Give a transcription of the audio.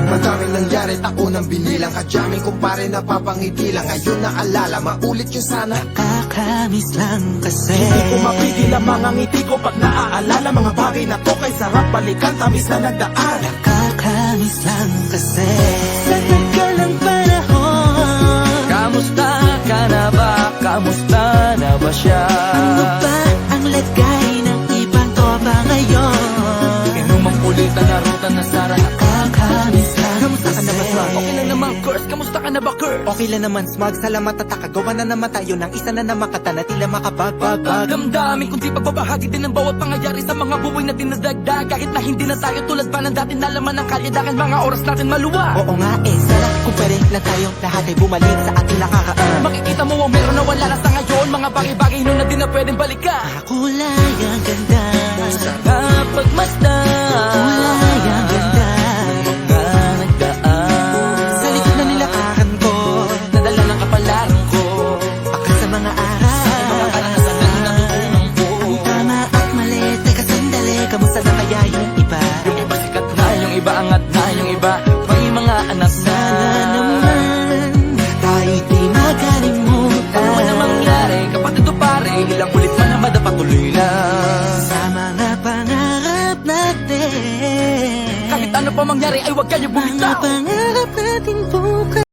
Madaming nangyari, tako nang binilang. Kadyaming kumpare napapangiti lang. Ngayon naalala, maulit yun sana. Nakakamiss lang kasi Hindi ko mapigil ang mga ngiti ko pag naaalala. Mga bagay na to kay sarap balikan, tamis na nagdaan. Nakakamiss lang kasi sa tagal ng panahon. Kamusta ka na ba? Kamusta na ba siya? Ano ba ang lagay ng ibang tropa ngayon? Inumang ulitan na ruta na sara. Nakakamiss lang Kamusta ka na ba, Swag? Okay lang naman, Curse. Kamusta ka na ba, Curse? Okay lang naman, Smug. Salamat at nakagawa na naman tayo ng isa na namakata na tila makabagbag. Damdamin kundi pagbabahagi din ng bawat pangyayari sa mga buhay na dinadagdag. Kahit na hindi na tayo tulad pa ng dati na laman ng kalye dahil mga oras natin maluwa. Oo nga sana kung pwede lang tayong lahat ay bumalik sa ating nakakaan. Makikita mo ang meron na wala na sa ngayon. Mga bagay-bagay nun na di na pwedeng balikan. Kulay ang ganda, Sarap pagmasdan. kulay ang ganda. Mga nagdaan Sa likod na nilakaran ko, nadala ng kapalaran ko. baka sa mga aral. Mga karanasan na natutunan ko. Ang tama at mali, teka sandali, kamusta na kaya yung iba? Yung iba sikat na, yung iba angat na, yung iba may mga anak na. Sana naman tayo'y di makalimutan. Ano man ang mangyari, kapatid o pare, ilang ulit man ang madapatuloy na. Sa mga pangarap natin, Kahit ano pa mangyari ay huwag kayo mga bumitaw. pangarap natin bukas.